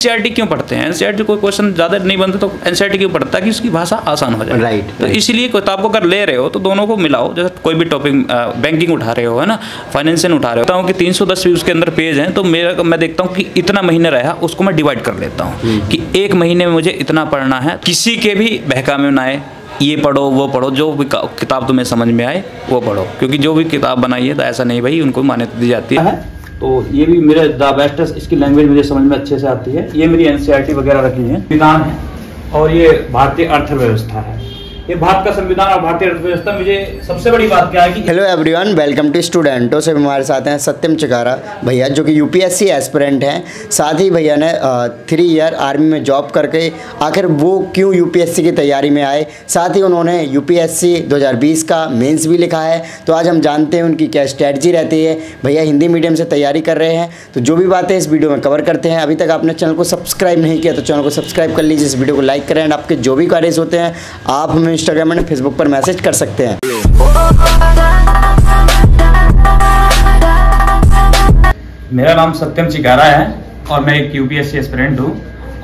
NCERT क्यों पढ़ते हैं? एनसीईआरटी कोई क्वेश्चन ज़्यादा नहीं बनते तो एनसीईआरटी क्यों पढ़ता है कि उसकी भाषा आसान हो जाए। राइट। तो इसीलिए किताब को अगर ले रहे हो तो दोनों को मिलाओ। जैसे कोई भी टॉपिक बैंकिंग उठा रहे हो, है ना, फाइनेंशियल उठा रहे हो, कि 310 उसके अंदर पेज हैं, तो मैं देखता हूँ कि इतना महीने रहा उसको मैं डिवाइड कर लेता हूँ कि एक महीने में मुझे इतना पढ़ना है। किसी के भी बहकावे में ना आए, ये पढ़ो वो पढ़ो, जो भी किताब तुम्हें समझ में आए वो पढ़ो, क्योंकि जो भी किताब बनाई है तो ऐसा नहीं भाई उनको मान्यता दी जाती है। तो ये भी मेरे द बेस्ट, इसकी लैंग्वेज मुझे समझ में अच्छे से आती है। ये मेरी एनसीईआरटी वगैरह रखी है, संविधान है और ये भारतीय अर्थव्यवस्था है। ये भारत का संविधान और भारतीय अर्थव्यवस्था। मुझे सबसे बड़ी बात क्या है कि हेलो एवरीवन, वेलकम टू स्टूडेंटो से हमारे साथ हैं सत्यम चिकारा भैया, जो कि यूपीएससी एस्पिरेंट हैं। साथ ही भैया ने 3 ईयर आर्मी में जॉब करके आखिर वो क्यों यूपीएससी की तैयारी में आए, साथ ही उन्होंने यूपीएससी 2020 का मेंस भी लिखा है। तो आज हम जानते हैं उनकी क्या स्ट्रैटेजी रहती है। भैया हिंदी मीडियम से तैयारी कर रहे हैं, तो जो भी बातें इस वीडियो में कवर करते हैं। अभी तक आपने चैनल को सब्सक्राइब नहीं किया तो चैनल को सब्सक्राइब कर लीजिए, इस वीडियो को लाइक करें। एंड आपके जो भी क्वेरीज होते हैं आप हमें इंस्टाग्राम एंड फेसबुक पर मैसेज कर सकते हैं। मेरा नाम सत्यम चिकारा है और मैं एक यूपीएससी एस्पिरेंट हूँ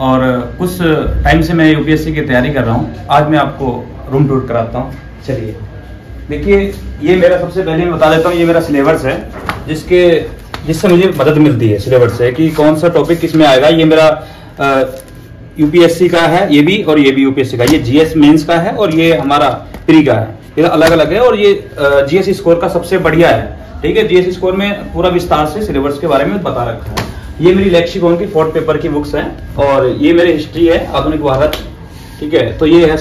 और कुछ टाइम से मैं यूपीएससी की तैयारी कर रहा हूँ। आज मैं आपको रूम टूर कराता हूँ। चलिए देखिए, ये मेरा सबसे पहले मैं बता देता हूँ, ये मेरा सिलेबस है जिससे मुझे मदद मिलती है सिलेबस से कि कौन सा टॉपिक किस में आएगा। ये मेरा यूपीएससी का है, ये भी, और ये भी यूपीएससी का। ये जीएस मेंस का है और ये हमारा प्री का है। ये अलग अलग है और ये जीएस स्कोर का सबसे बढ़िया है। ठीक है, जीएस स्कोर में पूरा विस्तार से सिलेबस के बारे में बता रखा है। ये मेरी लेक्सिकॉन की 4th पेपर की बुक्स है और ये मेरी हिस्ट्री है, आधुनिक भारत। ठीक है, तो ये है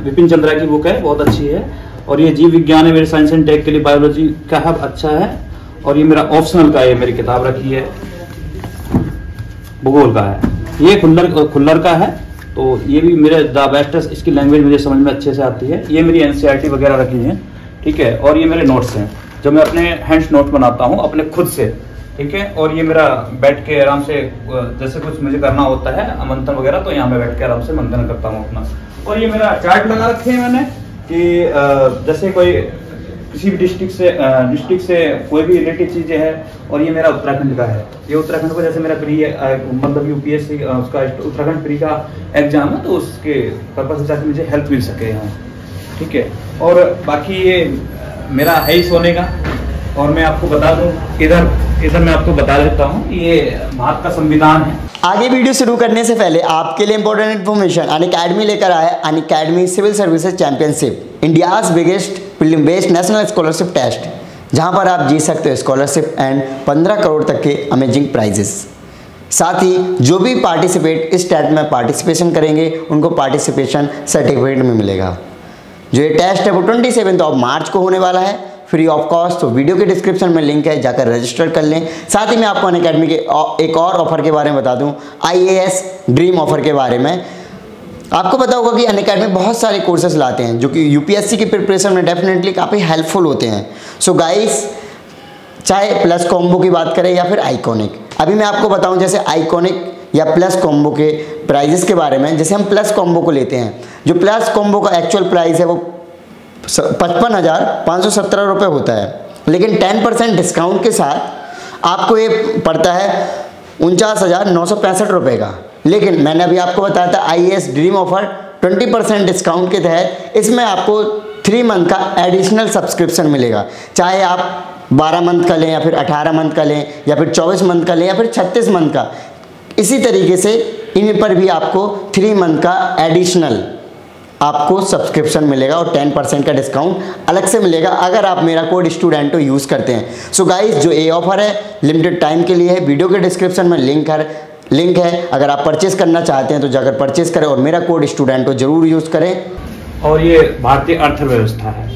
विपिन चंद्रा की बुक है, बहुत अच्छी है। और ये जीव विज्ञान है, मेरे साइंस एंड टेक के लिए बायोलॉजी का है, अच्छा है। और ये मेरा ऑप्शनल का है, मेरी किताब रखी है, भूगोल का है। ये खुल्लर का है, तो ये भी मेरे द बेस्ट, इसकी लैंग्वेज मुझे समझ में अच्छे से आती है। ये मेरी एनसीईआरटी वगैरह रखी है। ठीक है, और ये मेरे नोट्स हैं जो मैं अपने हैंड्स नोट बनाता हूँ अपने खुद से। ठीक है, और ये मेरा बैठ के आराम से जैसे कुछ मुझे करना होता है मंथन वगैरह, तो यहाँ मैं बैठ के आराम से मंथन करता हूँ अपना। और ये मेरा चार्ट लगा रखे हैं मैंने कि जैसे कोई किसी भी डिस्ट्रिक्ट से कोई भी रिलेटेड चीजें हैं। और ये मेरा उत्तराखंड का है, ये उत्तराखंड को जैसे मेरा प्री मतलब यूपीएससी उसका उत्तराखंड प्री का एग्जाम है, तो उसके पर्पज से मुझे हेल्प मिल सके यहाँ। ठीक है, और बाकी ये मेरा है ही सोने का। और मैं आपको बता दूं, इधर मैं आपको बता देता हूँ, ये भारत का संविधान है। आगे वीडियो शुरू करने से पहले आपके लिए इंपॉर्टेंट इन्फॉर्मेशन, अनअकैडमी लेकर आया है। Unacademy civil services championship, India's biggest film based national scholarship test, जहां पर आप जीत सकते हो स्कॉलरशिप एंड 15 करोड़ तक के अमेजिंग प्राइजेस। साथ ही जो भी पार्टिसिपेट इस टेस्ट में पार्टिसिपेशन करेंगे उनको पार्टिसिपेशन सर्टिफिकेट में मिलेगा। जो ये टेस्ट है वो 27 मार्च को होने वाला है, फ्री ऑफ कॉस्ट। तो वीडियो के डिस्क्रिप्शन में लिंक है, जाकर रजिस्टर कर लें। साथ ही मैं आपको अनअकैडमी के एक और ऑफर के बारे में बता दूं, आईएएस ड्रीम ऑफर के बारे में। आपको पता होगा कि अनअकैडमी बहुत सारे कोर्सेज लाते हैं जो कि यूपीएससी की प्रिपरेशन में डेफिनेटली काफ़ी हेल्पफुल होते हैं। सो गाइस, चाहे प्लस कॉम्बो की बात करें या फिर आइकॉनिक, अभी मैं आपको बताऊं जैसे आइकॉनिक या प्लस कॉम्बो के प्राइजेस के बारे में। जैसे हम प्लस कॉम्बो को लेते हैं, जो प्लस कॉम्बो का एक्चुअल प्राइस है वो 55,517 रुपये होता है, लेकिन 10% डिस्काउंट के साथ आपको ये पड़ता है 49,965 रुपये का। लेकिन मैंने अभी आपको बताया था आईएएस ड्रीम ऑफर 20% डिस्काउंट के तहत इसमें आपको 3 मंथ का एडिशनल सब्सक्रिप्शन मिलेगा। चाहे आप 12 मंथ का लें या फिर 18 मंथ का लें या फिर 24 मंथ का लें या फिर 36 मंथ का, इसी तरीके से इन पर भी आपको 3 मंथ का एडिशनल आपको सब्सक्रिप्शन मिलेगा और 10% का डिस्काउंट अलग से मिलेगा अगर आप मेरा कोड स्टूडेंटो यूज़ करते हैं। सो गाइस, जो ये ऑफर है लिमिटेड टाइम के लिए है। वीडियो के डिस्क्रिप्शन में लिंक है, अगर आप परचेस करना चाहते हैं तो जाकर परचेस करें और मेरा कोड स्टूडेंटो जरूर यूज़ करें। और ये भारतीय अर्थव्यवस्था है,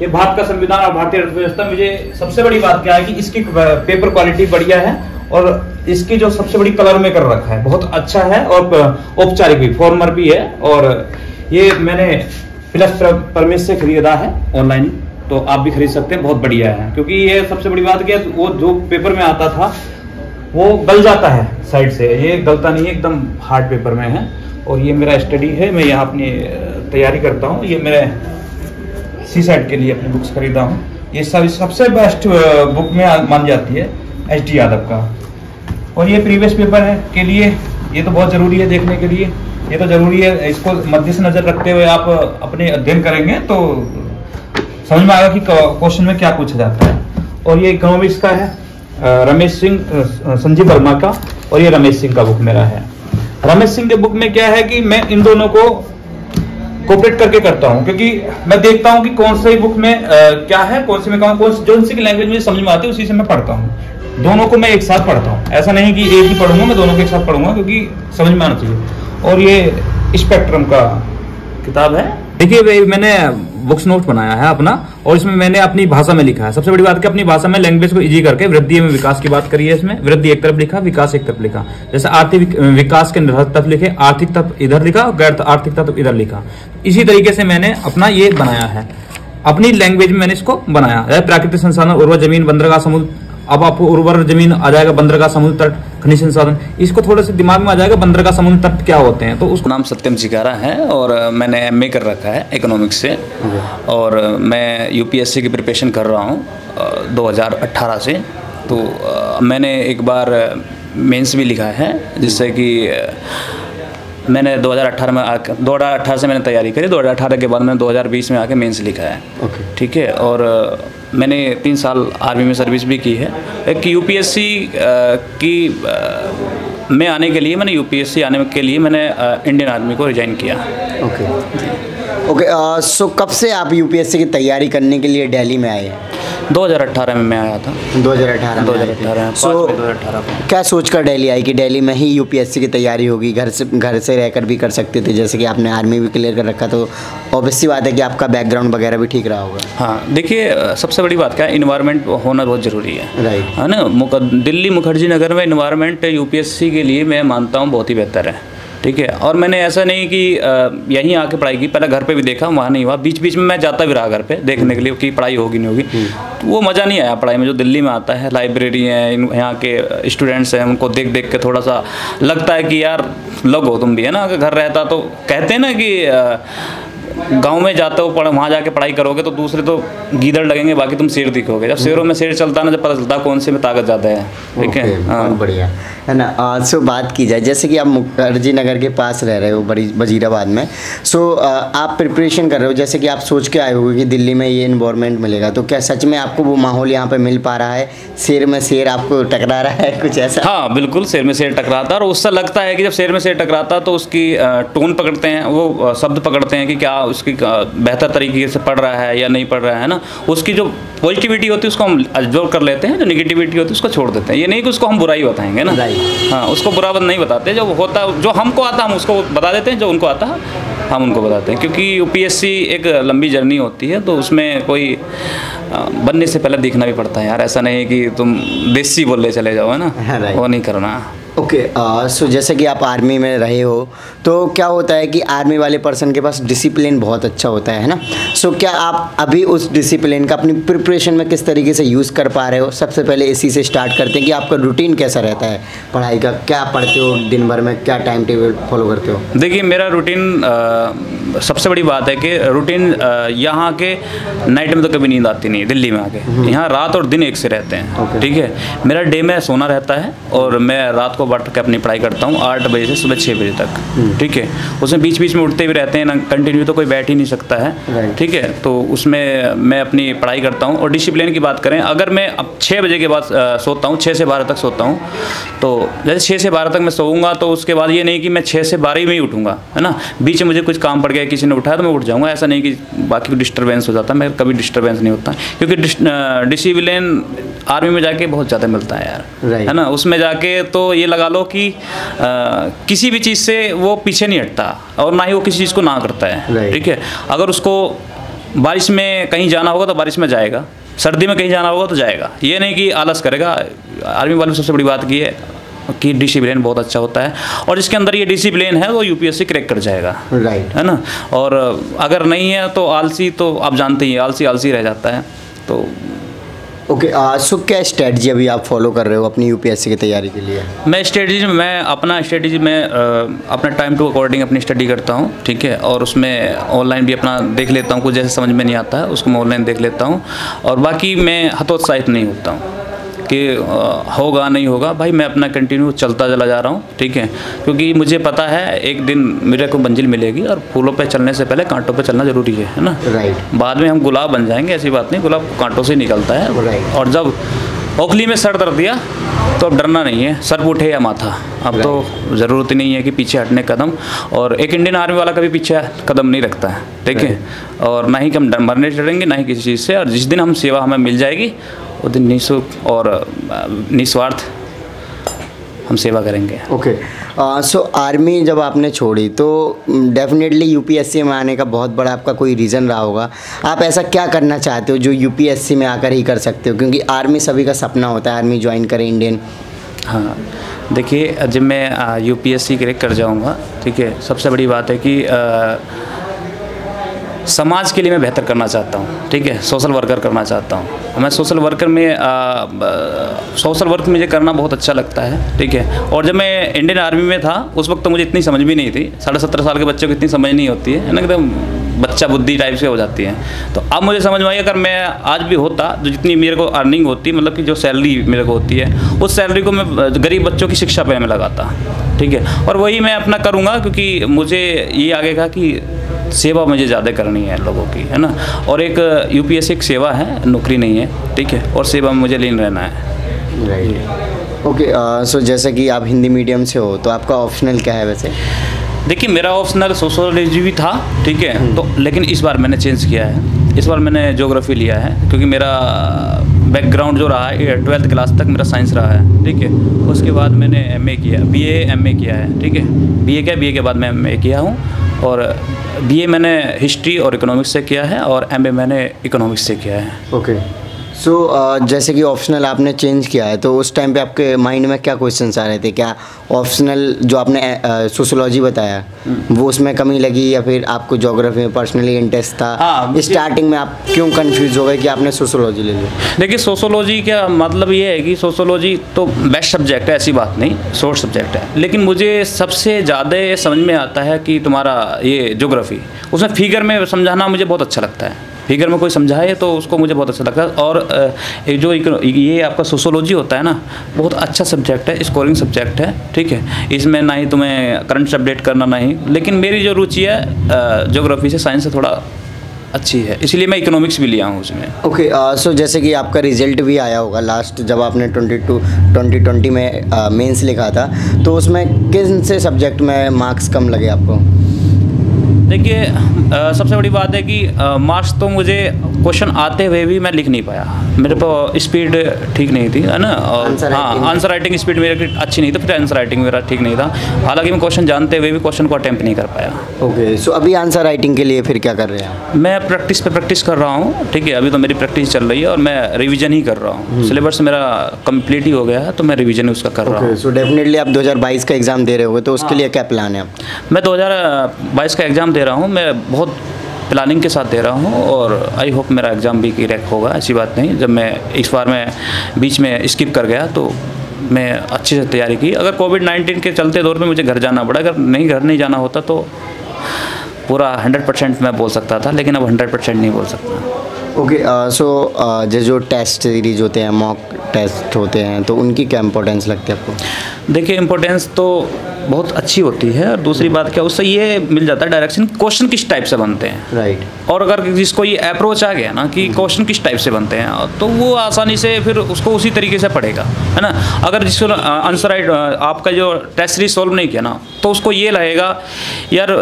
ये भारत का संविधान और भारतीय अर्थव्यवस्था। मुझे सबसे बड़ी बात क्या है कि इसकी पेपर क्वालिटी बढ़िया है और इसकी जो सबसे बड़ी कलर में कर रखा है बहुत अच्छा है और औपचारिक भी, फॉर्मर भी है। और ये मैंने प्लस परमेश से खरीदा है ऑनलाइन, तो आप भी खरीद सकते हैं, बहुत बढ़िया है। क्योंकि ये सबसे बड़ी बात क्या है, वो जो पेपर में आता था वो गल जाता है साइड से, ये गलता नहीं है, एकदम हार्ड पेपर में है। और ये मेरा स्टडी है, मैं यहाँ अपनी तैयारी करता हूँ। ये मेरे सीसेट के लिए अपनी बुक्स खरीदा हूँ। ये सबसे बेस्ट बुक में मान जाती है एच डी यादव का। और ये प्रीवियस पेपर के लिए ये तो बहुत जरूरी है देखने के लिए, ये तो जरूरी है। इसको मद्देनजर रखते हुए आप अपने अध्ययन करेंगे तो समझ में आएगा कि क्वेश्चन में क्या पूछा जाता है। और ये इकोनॉमिक्स का है, रमेश सिंह, संजीव वर्मा का, और ये रमेश सिंह का बुक मेरा है। रमेश सिंह के बुक में क्या है कि मैं इन दोनों को कोऑपरेट करके करता हूं, क्योंकि मैं देखता हूं कि कौन सी बुक में क्या है, कौन सी में कौन सी लैंग्वेज मुझे समझ में आती है उसी से मैं पढ़ता हूं। दोनों को मैं एक साथ पढ़ता हूं, ऐसा नहीं कि एक ही पढ़ूंगा, मैं दोनों को एक साथ पढ़ूंगा क्योंकि समझ में आना चाहिए। और ये स्पेक्ट्रम का किताब है। देखिए मैंने बुक्स नोट बनाया है अपना, और इसमें मैंने अपनी भाषा में लिखा है। सबसे बड़ी बात है कि अपनी भाषा में लैंग्वेज को इजी करके वृद्धि एवं विकास की बात करी है। इसमें वृद्धि एक तरफ लिखा, विकास एक तरफ लिखा। जैसे आर्थिक विकास के तरफ लिखे, आर्थिक तत्व इधर लिखा, गैर आर्थिक तत्व इधर लिखा। इसी तरीके से मैंने अपना ये बनाया है, अपनी लैंग्वेज में मैंने इसको बनाया। प्राकृतिक संसाधन, उर्वर जमीन, बंदरगाह, समुद्र। अब आपको उर्वर जमीन आ जाएगा, बंदरगाह, समुद्र तट, खनिज संसाधन। इसको थोड़े से दिमाग में आ जाएगा बंदरगाह, समुद्र तट क्या होते हैं। तो उसका नाम सत्यम चिकारा है और मैंने एमए कर रखा है इकोनॉमिक्स से, और मैं यूपीएससी की प्रिपरेशन कर रहा हूँ 2018 से। तो मैंने एक बार मेंस भी लिखा है, जिससे कि मैंने 2018 से मैंने तैयारी करी। 2018 के बाद मैंने 2020 में आके मेंस लिखा है। ठीक है। और मैंने 3 साल आर्मी में सर्विस भी की है। एक यूपीएससी में आने के लिए यूपीएससी आने के लिए मैंने इंडियन आर्मी को रिजाइन किया। सो कब से आप यूपीएससी की तैयारी करने के लिए दिल्ली में आए? 2018 में मैं आया था। 2018 सो 2018 क्या सोचकर दिल्ली आई कि दिल्ली में ही यूपीएससी की तैयारी होगी, घर से रहकर भी कर सकते थे, जैसे कि आपने आर्मी भी क्लियर कर रखा, तो ऑब्वियसली बात है कि आपका बैकग्राउंड वगैरह भी ठीक रहा होगा। हाँ, देखिए सबसे बड़ी बात क्या है, इन्वायरमेंट होना बहुत ज़रूरी है। राइट है ना। दिल्ली मुखर्जी नगर में इन्वायरमेंट यूपीएससी के लिए मैं मानता हूँ बहुत ही बेहतर है। ठीक है। और मैंने ऐसा नहीं कि यहीं आके पढ़ाई की, पहले घर पे भी देखा, वहाँ नहीं हुआ। बीच बीच में मैं जाता भी रहा घर पे देखने के लिए कि पढ़ाई होगी नहीं होगी। तो वो मज़ा नहीं आया पढ़ाई में जो दिल्ली में आता है। लाइब्रेरी है, यहाँ के स्टूडेंट्स हैं, उनको देख देख के थोड़ा सा लगता है कि यार लगो तुम भी, है ना। अगर घर रहता तो कहते हैं ना कि गांव में जाते हो वहाँ जाके पढ़ाई करोगे तो दूसरे तो गीदड़ लगेंगे, बाकी तुम शेर दिखोगे। जब शेरों में शेर चलता है ना, जब पता चलता है कौन से में ताकत ज़्यादा है। ठीक है। हाँ, बढ़िया है ना। सो बात की जाए, जैसे कि आप मुखर्जी नगर के पास रह रहे हो, वजीराबाद में। सो आप प्रिपरेशन कर रहे हो, जैसे कि आप सोच के आए होगे कि दिल्ली में ये इन्वायरमेंट मिलेगा, तो क्या सच में आपको वो माहौल यहाँ पे मिल पा रहा है? शेर में शेर आपको टकरा रहा है कुछ ऐसा? हाँ बिल्कुल, शेर में शेर टकराता है। और उससे लगता है कि जब शेर में शेर टकराता है तो उसकी टोन पकड़ते हैं, वो शब्द पकड़ते हैं कि क्या उसकी बेहतर तरीके से पढ़ रहा है या नहीं पढ़ रहा है ना। उसकी जो पॉजिटिविटी होती है उसको हम ऑब्जर्व कर लेते हैं, जो निगेटिविटी होती है उसको छोड़ देते हैं। ये नहीं कि उसको हम बुराई बताएंगे ना। हाँ, उसको बुरा नहीं बताते। जो होता, जो हमको आता हम उसको बता देते हैं, जो उनको आता हम उनको बताते हैं। क्योंकि यूपीएससी एक लंबी जर्नी होती है, तो उसमें कोई बनने से पहले देखना भी पड़ता है यार। ऐसा नहीं है कि तुम देसी बोलने चले जाओ, है ना। वो नहीं करना। ओके। सो जैसे कि आप आर्मी में रहे हो, तो क्या होता है कि आर्मी वाले पर्सन के पास डिसिप्लिन बहुत अच्छा होता है ना। सो क्या आप अभी उस डिसिप्लिन का अपनी प्रिपरेशन में किस तरीके से यूज़ कर पा रहे हो? सबसे पहले इसी से स्टार्ट करते हैं कि आपका रूटीन कैसा रहता है पढ़ाई का, क्या पढ़ते हो दिन भर में, क्या टाइम टेबल फॉलो करते हो? देखिए मेरा रूटीन, सबसे बड़ी बात है कि रूटीन यहाँ के नाइट में तो कभी नींद आती नहीं, दिल्ली में आके यहाँ रात और दिन एक से रहते हैं। ठीक है। मेरा डे में सोना रहता है और मैं रात को बैठ के अपनी पढ़ाई करता हूँ 8 बजे से सुबह 6 बजे तक। ठीक है। उसमें बीच बीच में उठते भी रहते हैं ना, कंटिन्यू तो कोई बैठ ही नहीं सकता है। ठीक है। तो उसमें मैं अपनी पढ़ाई करता हूँ। और डिसिप्लिन की बात करें, अगर मैं अब 6 बजे के बाद सोता हूँ, 6 से 12 तक सोता हूँ, तो जैसे 6 से 12 तक मैं सोऊंगा तो उसके बाद ये नहीं कि मैं 6 से 12 में ही उठूँगा, है ना। बीच में मुझे कुछ काम पड़ गया, किसी ने उठाया तो मैं उठ जाऊँगा। ऐसा नहीं कि बाकी डिस्टर्बेंस हो जाता है, मैं कभी डिस्टर्बेंस नहीं होता, क्योंकि डिसिप्लिन आर्मी में जाके बहुत ज़्यादा मिलता है यार, है ना। उसमें जाके तो ये लगा लो कि किसी भी चीज़ से वो पीछे नहीं हटता और ना ही वो किसी चीज़ को ना करता है। ठीक है। अगर उसको बारिश में कहीं जाना होगा तो बारिश में जाएगा, सर्दी में कहीं जाना होगा तो जाएगा। ये नहीं कि आलस करेगा। आर्मी वालों सबसे बड़ी बात की है कि डिसिप्लिन बहुत अच्छा होता है, और जिसके अंदर ये डिसिप्लिन है वो यूपीएससी क्रैक कर जाएगा। है ना। और अगर नहीं है तो आलसी, तो आप जानते ही आलसी आलसी रह जाता है। तो ओके। सो क्या स्ट्रेटजी अभी आप फॉलो कर रहे हो अपनी यूपीएससी की तैयारी के लिए? मैं अपना स्ट्रेटजी में अपना टाइम टू अकॉर्डिंग अपनी स्टडी करता हूँ। ठीक है। और उसमें ऑनलाइन भी अपना देख लेता हूँ, कुछ जैसे समझ में नहीं आता है उसको मैं ऑनलाइन देख लेता हूँ। और बाकी मैं हतोत्साहित नहीं होता हूँ कि होगा नहीं होगा, भाई मैं अपना कंटिन्यू चलता चला जा रहा हूँ, ठीक है, क्योंकि मुझे पता है एक दिन मेरे को मंजिल मिलेगी और फूलों पे चलने से पहले कांटों पे चलना ज़रूरी है ना। राइट। बाद में हम गुलाब बन जाएंगे, ऐसी बात नहीं, गुलाब कांटों से निकलता है। राइट। और जब ओखली में सर दर्द दिया तो अब डरना नहीं है, सर उठे या माथा, अब तो ज़रूरत ही नहीं है कि पीछे हटने कदम। और एक इंडियन आर्मी वाला कभी पीछे कदम नहीं रखता है, ठीक है, और ना ही हम मरने डरेंगे ना ही किसी चीज़ से। और जिस दिन हम सेवा हमें मिल जाएगी उस दिन निःशुल्क और निस्वार्थ हम सेवा करेंगे। ओके। सो आर्मी जब आपने छोड़ी तो डेफिनेटली यूपीएससी में आने का बहुत बड़ा आपका कोई रीज़न रहा होगा। आप ऐसा क्या करना चाहते हो जो यूपीएससी में आकर ही कर सकते हो, क्योंकि आर्मी सभी का सपना होता है आर्मी ज्वाइन करें इंडियन। हाँ, देखिए जब मैं यूपीएससी क्रैक कर जाऊंगा, ठीक है, सबसे बड़ी बात है कि समाज के लिए मैं बेहतर करना चाहता हूँ, ठीक है, सोशल वर्कर करना चाहता हूँ मैं। सोशल वर्कर में सोशल वर्क मुझे करना बहुत अच्छा लगता है, ठीक है। और जब मैं इंडियन आर्मी में था उस वक्त तो मुझे इतनी समझ भी नहीं थी, 17.5 साल के बच्चों को इतनी समझ नहीं होती है ना, एकदम बच्चा बुद्धि टाइप से हो जाती है। तो अब मुझे समझ में आई, अगर मैं आज भी होता, जो जितनी मेरे को अर्निंग होती, मतलब कि जो सैलरी मेरे को होती है, उस सैलरी को मैं गरीब बच्चों की शिक्षा पे में लगाता, ठीक है। और वही मैं अपना करूँगा, क्योंकि मुझे ये आगेगा कि सेवा मुझे ज़्यादा करनी है लोगों की, है ना। और एक यूपीएससी एक सेवा है, नौकरी नहीं है, ठीक है, और सेवा में मुझे लीन रहना है। राइट। ओके। सो जैसे कि आप हिंदी मीडियम से हो तो आपका ऑप्शनल क्या है वैसे? देखिए मेरा ऑप्शनल सोशियोलॉजी भी था, ठीक है, तो लेकिन इस बार मैंने चेंज किया है, इस बार मैंने ज्योग्राफी लिया है, क्योंकि मेरा बैकग्राउंड जो रहा है 12th क्लास तक मेरा साइंस रहा है, ठीक है। उसके बाद मैंने एमए किया, बीए एमए किया है, ठीक है, बीए के बाद मैं एमए किया हूँ। और बीए मैंने हिस्ट्री और इकोनॉमिक्स से किया है और एमए मैंने इकोनॉमिक्स से किया है। ओके। सो जैसे कि ऑप्शनल आपने चेंज किया है तो उस टाइम पे आपके माइंड में क्या क्वेश्चंस आ रहे थे? क्या ऑप्शनल जो आपने सोशियोलॉजी बताया वो उसमें कमी लगी, या फिर आपको ज्योग्राफी में पर्सनली इंटरेस्ट था? हाँ, स्टार्टिंग में आप क्यों कंफ्यूज हो गए कि आपने सोशियोलॉजी ले लिया? देखिए सोशियोलॉजी का मतलब ये है कि सोशियोलॉजी तो बेस्ट सब्जेक्ट है, ऐसी बात नहीं, शॉर्ट सब्जेक्ट है, लेकिन मुझे सबसे ज़्यादा समझ में आता है कि तुम्हारा ये ज्योग्राफी, उसमें फिगर में समझाना मुझे बहुत अच्छा लगता है। फिगर में कोई समझाए तो उसको मुझे बहुत अच्छा लगता है। और जो ये आपका सोशियोलॉजी होता है ना, बहुत अच्छा सब्जेक्ट है, स्कोरिंग सब्जेक्ट है, ठीक है। इसमें ना ही तुम्हें करंट अपडेट करना नहीं, लेकिन मेरी जो रुचि है ज्योग्राफी से, साइंस से थोड़ा अच्छी है, इसलिए मैं इकोनॉमिक्स भी लिया हूँ उसमें। ओके। सो जैसे कि आपका रिजल्ट भी आया होगा लास्ट, जब आपने 2020 में मेंस लिखा था, तो उसमें किन से सब्जेक्ट में मार्क्स कम लगे आपको? देखिए सबसे बड़ी बात है कि मार्क्स तो मुझे क्वेश्चन आते हुए भी मैं लिख नहीं पाया, मेरे को स्पीड ठीक नहीं थी, है ना। और हाँ, आंसर राइटिंग स्पीड मेरी अच्छी नहीं थी, फिर आंसर राइटिंग मेरा ठीक नहीं था। हालांकि मैं क्वेश्चन जानते हुए भी क्वेश्चन को अटेम्प्ट नहीं कर पाया। ओके। सो अभी आंसर राइटिंग के लिए फिर क्या कर रहे हैं? मैं प्रैक्टिस कर रहा हूँ, ठीक है। अभी तो मेरी प्रैक्टिस चल रही है और मैं रिवीजन ही कर रहा हूँ। सिलेबस मेरा कंप्लीट ही हो गया है, तो मैं रिवीजन ही उसका कर रहा हूँ। सो डेफिनेटली आप 2022 का एग्ज़ाम दे रहे होगे, तो उसके लिए क्या प्लान है? मैं 2022 का एग्ज़ाम दे रहा हूँ, मैं बहुत प्लानिंग के साथ दे रहा हूँ और आई होप मेरा एग्ज़ाम भी क्रैक होगा, ऐसी बात नहीं। जब मैं इस बार मैं बीच में स्किप कर गया तो मैं अच्छे से तैयारी की। अगर कोविड-19 के चलते दौर में मुझे घर जाना पड़ा, अगर घर नहीं जाना होता तो पूरा 100% मैं बोल सकता था, लेकिन अब 100% नहीं बोल सकता। ओके। सो जो टेस्ट सीरीज होते हैं, मॉक टेस्ट होते हैं, तो उनकी क्या इंपॉर्टेंस लगती है आपको? देखिए इंपॉर्टेंस तो बहुत अच्छी होती है, और दूसरी बात क्या, उससे ये मिल जाता है डायरेक्शन, क्वेश्चन किस टाइप से बनते हैं। राइट। और अगर जिसको ये अप्रोच आ गया ना कि क्वेश्चन किस टाइप से बनते हैं, तो वो आसानी से फिर उसको उसी तरीके से पढ़ेगा, है ना। अगर जिसको आंसर राइट आपका जो टेस्ट सीरीज सॉल्व नहीं किया ना, तो उसको ये लगेगा यार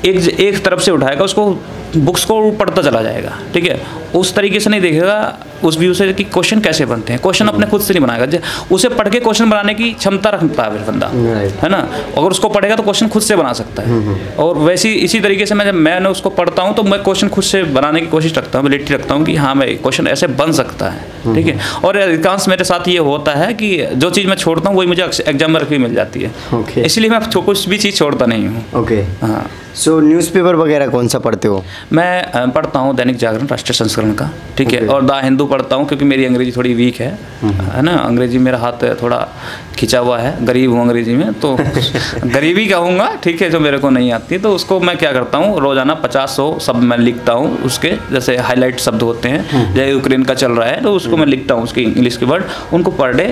एक तरफ से उठाएगा, उसको बुक्स को पढ़ता चला जाएगा, ठीक है। उस तरीके से नहीं देखेगा उस व्यू से कि क्वेश्चन कैसे बनते हैं, क्वेश्चन अपने खुद से नहीं बनाएगा, उसे पढ़ के क्वेश्चन बनाने की क्षमता रखता है बंदा, है ना। अगर उसको पढ़ेगा तो क्वेश्चन खुद से बना सकता है। और वैसे इसी तरीके से मैंने उसको पढ़ता हूँ तो मैं क्वेश्चन खुद से बनाने की कोशिश रखता हूँ, एबिलिटी रखता हूँ कि हाँ मैं क्वेश्चन ऐसे बन सकता है, ठीक है। और अधिकांश मेरे साथ ये होता है कि जो चीज़ मैं छोड़ता हूँ वही मुझे एग्जाम में रखी मिल जाती है, इसलिए मैं कुछ भी चीज़ छोड़ता नहीं हूँ। ओके। हाँ। सो न्यूज़पेपर वगैरह कौन सा पढ़ते हो? मैं पढ़ता हूँ दैनिक जागरण राष्ट्रीय संस्करण का, ठीक है, और द हिंदू पढ़ता हूँ क्योंकि मेरी अंग्रेजी थोड़ी वीक है ना, अंग्रेजी मेरा हाथ थोड़ा खिंचा हुआ है, गरीब हूँ अंग्रेजी में, तो गरीबी कहूँगा, ठीक है, जो मेरे को नहीं आती, तो उसको मैं क्या करता हूँ, रोज़ाना 50-100 शब्द मैं लिखता हूँ, उसके जैसे हाईलाइट शब्द होते हैं, जैसे यूक्रेन का चल रहा है तो उसको मैं लिखता हूँ, उसके इंग्लिश के वर्ड, उनको पर डे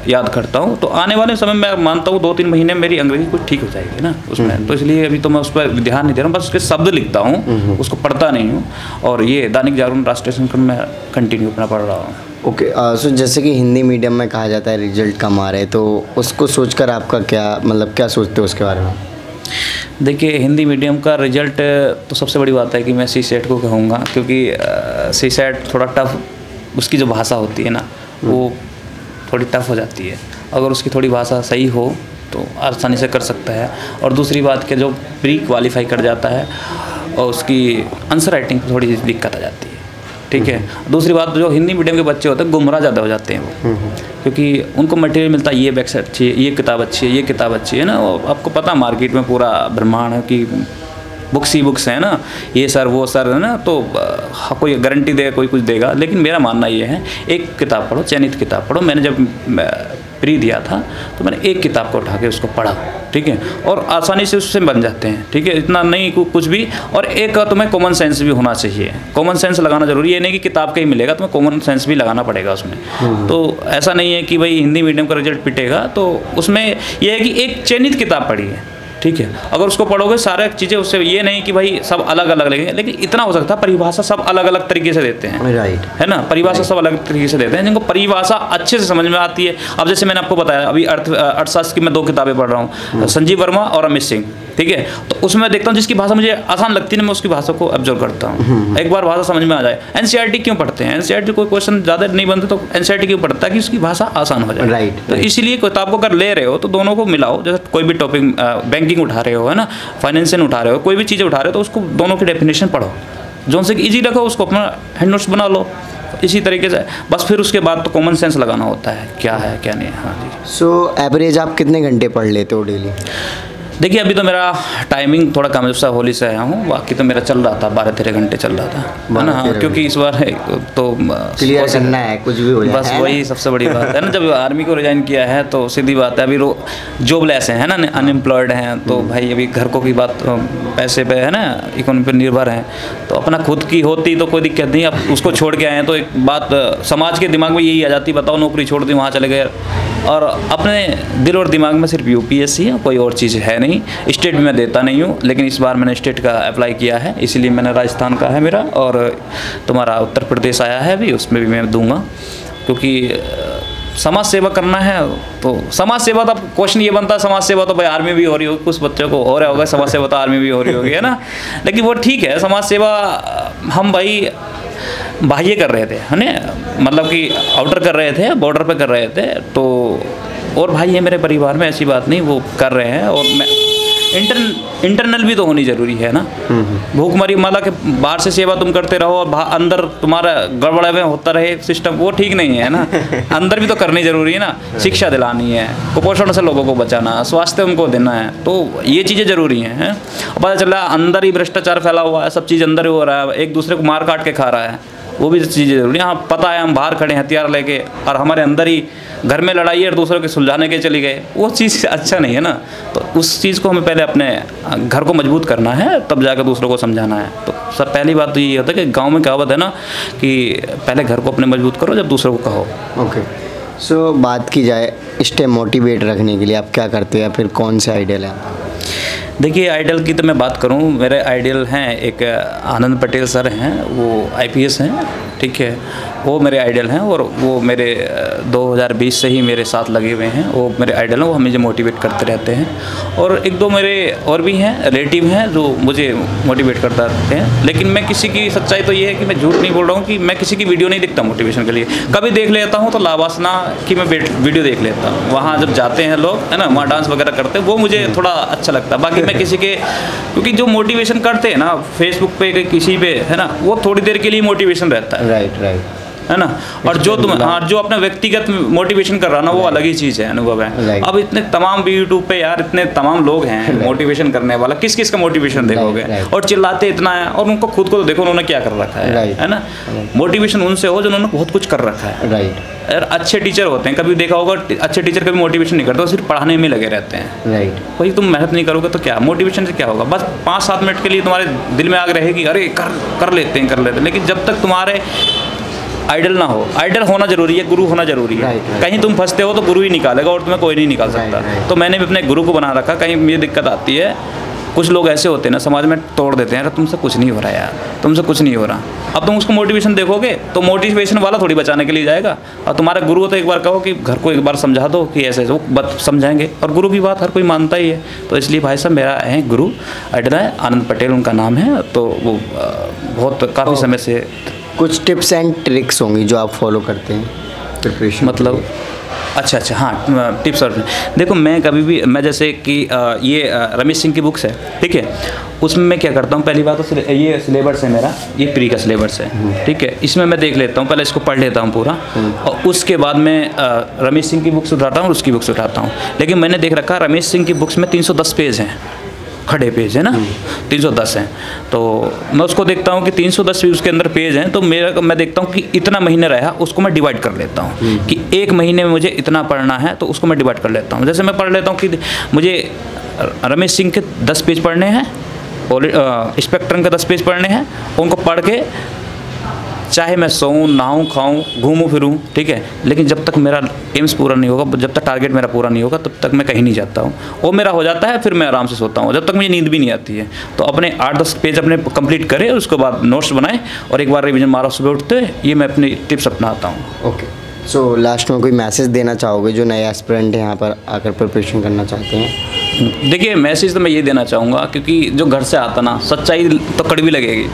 याद करता हूँ। तो आने वाले समय मैं मानता हूँ 2-3 महीने मेरी अंग्रेजी कुछ ठीक हो जाएगी ना उसमें, तो इसलिए अभी तो मैं उस पर ध्यान नहीं दे रहा हूँ, बस उसके शब्द लिखता हूँ, उसको पढ़ता नहीं हूँ। और ये दैनिक जागरण राष्ट्रीय संस्करण में कंटिन्यू अपना पढ़ रहा हूँ। ओके, सो जैसे कि हिंदी मीडियम में कहा जाता है रिजल्ट कम आ रहे हैं, तो उसको सोचकर आपका क्या मतलब क्या सोचते हो उसके बारे में? देखिए, हिंदी मीडियम का रिजल्ट तो सबसे बड़ी बात है कि मैं सीसेट को कहूँगा, क्योंकि सीसेट थोड़ा टफ, उसकी जो भाषा होती है ना वो थोड़ी टफ हो जाती है। अगर उसकी थोड़ी भाषा सही हो तो आसानी से कर सकता है। और दूसरी बात कि जो प्री क्वालिफाई कर जाता है और उसकी आंसर राइटिंग पर थोड़ी दिक्कत आ जाती है, ठीक है। दूसरी बात, जो हिंदी मीडियम के बच्चे होते हैं गुमराह ज़्यादा हो जाते हैं वो, क्योंकि उनको मटेरियल मिलता है, ये वेबसाइट अच्छी है, ये किताब अच्छी है, ये किताब अच्छी है ना। आपको पता मार्केट में पूरा ब्रह्मांड है कि बुक्स ही बुक्स हैं ना, ये सर वो सर है ना, तो कोई गारंटी देगा, कोई कुछ देगा। लेकिन मेरा मानना ये है, एक किताब पढ़ो, चयनित किताब पढ़ो। मैंने जब प्री दिया था तो मैंने एक किताब को उठा के उसको पढ़ा, ठीक है, और आसानी से उससे बन जाते हैं, ठीक है, इतना नहीं कुछ भी। और एक तुम्हें कॉमन सेंस भी होना चाहिए, कॉमन सेंस लगाना जरूरी है, नहीं कि किताब का ही मिलेगा, तुम्हें कॉमन सेंस भी लगाना पड़ेगा उसमें। तो ऐसा नहीं है कि भाई हिंदी मीडियम का रिजल्ट पिटेगा, तो उसमें यह है कि एक चयनित किताब पढ़ी है, ठीक है, अगर उसको पढ़ोगे सारे चीज़ें उससे, ये नहीं कि भाई सब अलग अलग लगेंगे, लेकिन इतना हो सकता है परिभाषा सब अलग अलग तरीके से देते हैं, राइट, है ना, परिभाषा सब अलग तरीके से देते हैं, जिनको परिभाषा अच्छे से समझ में आती है। अब जैसे मैंने आपको बताया, अभी अर्थशास्त्र की मैं 2 किताबें पढ़ रहा हूँ, संजीव वर्मा और अमित सिंह, ठीक है, तो उसमें देखता हूँ जिसकी भाषा मुझे आसान लगती है ना, मैं उसकी भाषा को ऑब्जर्व करता हूँ, एक बार भाषा समझ में आ जाए। एनसीईआरटी क्यों पढ़ते हैं? एनसीईआरटी कोई क्वेश्चन ज़्यादा नहीं बनते तो एनसीईआरटी क्यों पढ़ता है कि उसकी भाषा आसान हो जाए, राइट। तो इसीलिए किताब को अगर ले रहे हो तो दोनों को मिलाओ। जैसे कोई भी टॉपिक, बैंकिंग उठा रहे हो, है ना, फाइनेंशियल उठा रहे हो, कोई भी चीज़ें उठा रहे हो, तो उसको दोनों की डेफिनेशन पढ़ो, जो से ईजी रखो, उसको अपना हैंड नोट्स बना लो, इसी तरीके से। बस फिर उसके बाद तो कॉमन सेंस लगाना होता है, क्या है क्या नहीं। हाँ जी। सो एवरेज आप कितने घंटे पढ़ लेते हो डेली? देखिए, अभी तो मेरा टाइमिंग थोड़ा कम, जब होली से आया हूँ, बाकी तो मेरा चल रहा था 12-13 घंटे चल रहा था, है ना। हाँ, क्योंकि इस बार है तो क्लियर करना है, कुछ भी हो जाए, बस वही सबसे बड़ी बात है ना। जब आर्मी को रिजाइन किया है तो सीधी बात है, अभी जॉबलेस है ना, अनएम्प्लॉयड हैं, तो भाई अभी घर को की बात, पैसे पे है ना, इकोनॉमी पर निर्भर हैं, तो अपना खुद की होती तो कोई दिक्कत नहीं। अब उसको छोड़ के आए हैं तो एक बात समाज के दिमाग में यही आ जाती, बताओ नौकरी छोड़ दी, वहाँ चले गए, और अपने दिल और दिमाग में सिर्फ यूपीएससी है, कोई और चीज़ है नहीं। स्टेट भी मैं देता नहीं हूँ, लेकिन इस बार मैंने स्टेट का अप्लाई किया है, इसीलिए मैंने राजस्थान का है मेरा, और तुम्हारा उत्तर प्रदेश आया है अभी, उसमें भी मैं दूंगा, क्योंकि समाज सेवा करना है। तो समाज सेवा तो क्वेश्चन ये बनता है, समाज सेवा तो भाई आर्मी भी हो रही होगी, कुछ बच्चों को हो रहा होगा, समाज सेवा तो आर्मी भी हो रही होगी, है ना, लेकिन वो ठीक है। समाज सेवा हम भाई बाह्य कर रहे थे, है ना, मतलब कि आउटर कर रहे थे, बॉर्डर पे कर रहे थे, तो और भाई है मेरे परिवार में, ऐसी बात नहीं, वो कर रहे हैं। और मैं इंटरनल भी तो होनी जरूरी है ना। भूखमरी माला के बाहर से सेवा तुम करते रहो और अंदर तुम्हारा गड़बड़ा में होता रहे सिस्टम, वो ठीक नहीं है ना। अंदर भी तो करनी जरूरी है ना, शिक्षा दिलानी है, कुपोषण से लोगों को बचाना, स्वास्थ्य उनको देना है, तो ये चीज़ें जरूरी हैं। पता चल रहा है अंदर ही भ्रष्टाचार फैला हुआ है, सब चीज़ अंदर ही हो रहा है, एक दूसरे को मार काट के खा रहा है, वो भी चीज़ें जरूरी है। हाँ, पता है हम बाहर खड़े हथियार लेके और हमारे अंदर ही घर में लड़ाई है और दूसरों के सुलझाने के चली गए, वो चीज़ अच्छा नहीं है ना। तो उस चीज़ को हमें पहले अपने घर को मजबूत करना है, तब जाकर दूसरों को समझाना है। तो सब पहली बात तो ये होता है कि गांव में कहावत है ना कि पहले घर को अपने मजबूत करो, जब दूसरों को कहो। ओके, सो बात की जाए स्टे मोटिवेट रखने के लिए आप क्या करते हैं, फिर कौन से आइडियल हैं? देखिए, आइडियल की तो मैं बात करूं, मेरे आइडियल हैं, एक आनंद पटेल सर हैं, वो आईपीएस हैं, ठीक है, वो मेरे आइडियल हैं, और वो मेरे 2020 से ही मेरे साथ लगे हुए हैं, वो मेरे आइडियल हैं, वो मुझे मोटिवेट करते रहते हैं। और एक दो मेरे और भी हैं, रिलेटिव हैं, जो मुझे मोटिवेट करते रहते हैं। लेकिन मैं किसी की सच्चाई तो ये है कि मैं झूठ नहीं बोल रहा हूँ कि मैं किसी की वीडियो नहीं देखता मोटिवेशन के लिए। कभी देख लेता हूँ तो लावासना की मैं वीडियो देख लेता हूँ, वहाँ जब जाते हैं लोग, है ना, वहाँ डांस वगैरह करते हैं, वो मुझे थोड़ा अच्छा लगता है। बाकी मैं किसी के, क्योंकि जो मोटिवेशन करते हैं ना फेसबुक पे किसी पे, है ना, वो थोड़ी देर के लिए मोटिवेशन रहता है। Right right. है ना। और जो तुम जो अपना व्यक्तिगत मोटिवेशन कर रहा ना, वो अलग ही चीज़ है, अनुभव है। अब इतने तमाम यूट्यूब पे यार इतने तमाम लोग हैं मोटिवेशन करने वाला, किस किस का मोटिवेशन देखोगे, और चिल्लाते इतना है, और उनको खुद को तो देखो उन्होंने क्या कर रखा है ना। मोटिवेशन उनसे हो जो उन्होंने बहुत कुछ कर रखा है। यार अच्छे टीचर होते हैं, कभी देखा होगा अच्छे टीचर कभी मोटिवेशन नहीं करते, वो सिर्फ पढ़ाने में लगे रहते हैं। वही तुम मेहनत नहीं करोगे तो क्या मोटिवेशन से क्या होगा। बस 5-7 मिनट के लिए तुम्हारे दिल में आग रहेगी, अरे कर लेते हैं, लेकिन जब तक तुम्हारे आइडल ना हो, आइडल होना जरूरी है, गुरु होना जरूरी है। कहीं तुम फंसते हो तो गुरु ही निकालेगा, और तुम्हें कोई नहीं निकाल सकता। तो मैंने भी अपने गुरु को बना रखा। कहीं ये दिक्कत आती है, कुछ लोग ऐसे होते हैं ना समाज में, तोड़ देते हैं, यार तुमसे कुछ नहीं हो रहा यार, तुमसे कुछ नहीं हो रहा। अब तुम उसको मोटिवेशन देखोगे तो मोटिवेशन वाला थोड़ी बचाने के लिए जाएगा। और तुम्हारा गुरु हो तो एक बार कहो कि घर को एक बार समझा दो कि ऐसे वो समझाएंगे, और गुरु की बात हर कोई मानता ही है। तो इसलिए भाई साहब मेरा है गुरु आइडल है, आनंद पटेल उनका नाम है। तो वो बहुत काफ़ी समय से कुछ टिप्स एंड ट्रिक्स होंगी जो आप फॉलो करते हैं प्रिपरेशन, मतलब अच्छा हाँ, टिप्स और देखो, मैं कभी भी मैं जैसे कि ये रमेश सिंह की बुक्स है, ठीक है, उसमें मैं क्या करता हूँ, पहली बात तो ये सिलेबस है मेरा, ये प्री का सिलेबस है, ठीक है, इसमें मैं देख लेता हूँ, पहले इसको पढ़ लेता हूँ पूरा, और उसके बाद मैं रमेश सिंह की बुक्स उठाता हूँ और उसकी बुक्स उठाता हूँ। लेकिन मैंने देख रखा रमेश सिंह की बुक्स में 310 पेज हैं, खड़े पेज है ना, 310 हैं। तो मैं उसको देखता हूँ कि 310 भी उसके अंदर पेज हैं, तो मैं देखता हूँ कि इतना महीने रहा, उसको मैं डिवाइड कर लेता हूँ कि एक महीने में मुझे इतना पढ़ना है, तो उसको मैं डिवाइड कर लेता हूँ। जैसे मैं पढ़ लेता हूँ कि मुझे रमेश सिंह के 10 पेज पढ़ने हैं, और स्पेक्ट्रम के 10 पेज पढ़ने हैं, उनको पढ़ के चाहे मैं सोऊं, नहाऊं, खाऊं, घूमूं फिरूं, ठीक है, लेकिन जब तक मेरा एम्स पूरा नहीं होगा, जब तक टारगेट मेरा पूरा नहीं होगा, तब तक मैं कहीं नहीं जाता हूँ। वो मेरा हो जाता है, फिर मैं आराम से सोता हूँ, जब तक मुझे नींद भी नहीं आती है। तो अपने 8-10 पेज अपने कंप्लीट करें, उसके बाद नोट्स बनाए और एक बार रिवीजन मारा सुबह उठते। ये मैं अपनी टिप्स अपनाता हूँ। ओके, सो लास्ट में कोई मैसेज देना चाहोगे जो नए एस्पिरेंट यहाँ पर आकर प्रिपरेशन करना चाहते हैं? देखिए, मैसेज तो मैं ये देना चाहूँगा, क्योंकि जो घर से आता ना, सच्चाई तो कड़वी लगेगी,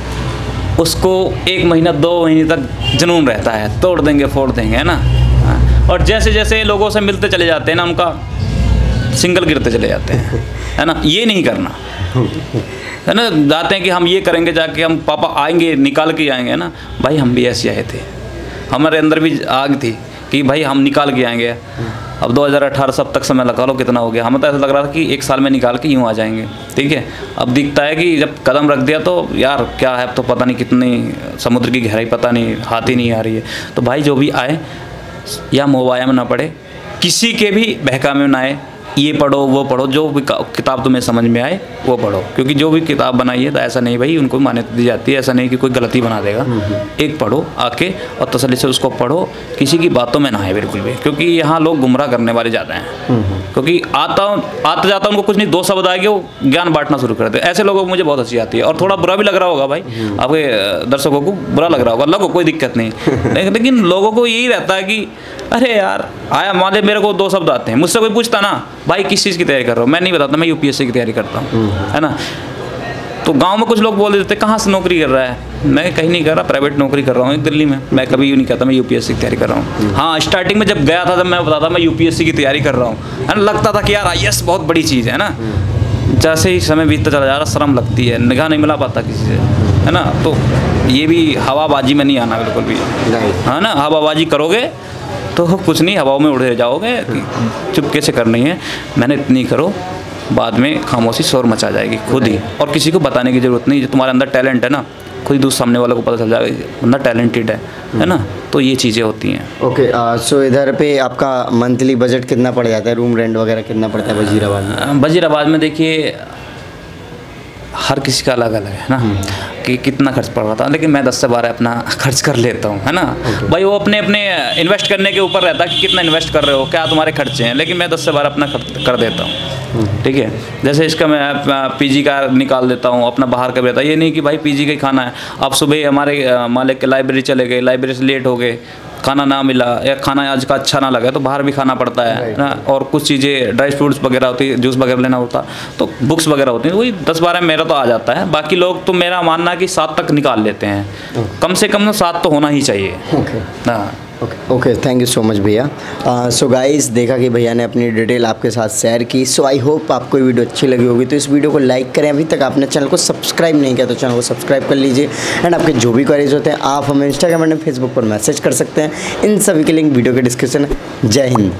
उसको 1 महीना 2 महीने तक जुनून रहता है, तोड़ देंगे फोड़ देंगे, है ना। और जैसे जैसे लोगों से मिलते चले जाते हैं ना, उनका सिंगल गिरते चले जाते हैं, है ना। ये नहीं करना, है ना। जाते हैं कि हम ये करेंगे, जाके हम पापा आएंगे निकाल के आएंगे, है ना। भाई हम भी ऐसे आए थे, हमारे अंदर भी आग थी कि भाई हम निकाल के आएंगे। अब 2018 सब तक समय लगा लो, कितना हो गया। हमें तो ऐसा लग रहा था कि 1 साल में निकाल के यूँ आ जाएंगे, ठीक है। अब दिखता है कि जब कदम रख दिया तो यार क्या है, तो पता नहीं कितनी समुद्र की गहराई, पता नहीं, हाथ ही नहीं आ रही है। तो भाई जो भी आए, या मोहवाया में ना पड़े, किसी के भी बहका में ना आए, ये पढ़ो वो पढ़ो, जो भी किताब तुम्हें समझ में आए वो पढ़ो। क्योंकि जो भी किताब बनाई है तो ऐसा नहीं भाई उनको मान्यता दी जाती है, ऐसा नहीं कि कोई गलती बना देगा। एक पढ़ो आके और तसल्ली से उसको पढ़ो, किसी की बातों में ना आए बिल्कुल भी, क्योंकि यहाँ लोग गुमराह करने वाले ज़्यादा हैं। क्योंकि आता जाता उनको कुछ नहीं, 2 शब्द आएंगे वो ज्ञान बांटना शुरू कर देते। ऐसे लोगों को मुझे बहुत हंसी आती है, और थोड़ा बुरा भी लग रहा होगा भाई, आपके दर्शकों को बुरा लग रहा होगा, लगो कोई दिक्कत नहीं। लेकिन लोगों को यही रहता है कि अरे यार आया, मान मेरे को 2 शब्द आते हैं, मुझसे कोई पूछता ना भाई किस चीज़ की तैयारी कर रहा हूँ, मैं नहीं बताता मैं यूपीएससी की तैयारी करता हूँ, है ना। तो गांव में कुछ लोग बोल देते कहाँ से नौकरी कर रहा है, मैं कहीं नहीं कर रहा, प्राइवेट नौकरी कर रहा हूँ दिल्ली में। मैं कभी यूँ नहीं कहता मैं यूपीएससी की तैयारी कर रहा हूँ। हाँ, स्टार्टिंग में जब गया था तब मैं बताता मैं यूपीएससी की तैयारी कर रहा हूँ, है ना। लगता था कि यार आईएएस बहुत बड़ी चीज़ है ना। जैसे ही समय बीतता चला जा रहा, शर्म लगती है, निगाह नहीं मिला पाता किसी से, है ना। तो ये भी हवाबाजी में नहीं आना बिल्कुल भी, है ना। हवाबाजी करोगे तो कुछ नहीं, हवाओं में उड़े जाओगे, चुपके से करनी है, मैंने इतनी करो, बाद में खामोशी शोर मचा जाएगी खुद ही, और किसी को बताने की ज़रूरत नहीं। जो तुम्हारे अंदर टैलेंट है ना, खुद ही सामने वाले को पता चल जाएगा बंदा टैलेंटेड है ना। तो ये चीज़ें होती हैं। ओके, सो इधर पे आपका मंथली बजट कितना पड़ जाता है, रूम रेंट वगैरह कितना पड़ता है वजीराबाद में? वजीराबाद में देखिए हर किसी का अलग अलग है ना, कि कितना खर्च पड़ रहा था, लेकिन मैं 10 से 12 अपना खर्च कर लेता हूँ, है ना। भाई वो अपने अपने इन्वेस्ट करने के ऊपर रहता है कि कितना इन्वेस्ट कर रहे हो, क्या तुम्हारे खर्चे हैं, लेकिन मैं 10 से 12 अपना खर्च कर देता हूँ, ठीक है। जैसे इसका मैं पीजी का निकाल देता हूँ, अपना बाहर का भी रहता है। ये नहीं कि भाई पीजी का ही खाना है, आप सुबह हमारे मालिक के लाइब्रेरी चले गए, लाइब्रेरी से लेट हो गए, खाना ना मिला या खाना आज का अच्छा ना लगा तो बाहर भी खाना पड़ता है ना। और कुछ चीज़ें ड्राई फ्रूट्स वगैरह होती है, जूस वगैरह लेना होता, तो बुक्स वगैरह होती हैं, वही 10-12 मेरा तो आ जाता है। बाकी लोग तो मेरा मानना है कि 7 तक निकाल लेते हैं, कम से कम 7 तो होना ही चाहिए। हाँ, okay thank you so much भैया। सो गाइस, देखा कि भैया ने अपनी डिटेल आपके साथ शेयर की। सो आई होप आपको ये वीडियो अच्छी लगी होगी। तो इस वीडियो को लाइक करें, अभी तक आपने चैनल को सब्सक्राइब नहीं किया तो चैनल को सब्सक्राइब कर लीजिए। एंड आपके जो भी क्वेरीज होते हैं आप हमें इंस्टाग्राम एंड फेसबुक पर मैसेज कर सकते हैं। इन सभी के लिंक वीडियो के डिस्क्रिप्शन में। जय हिंद।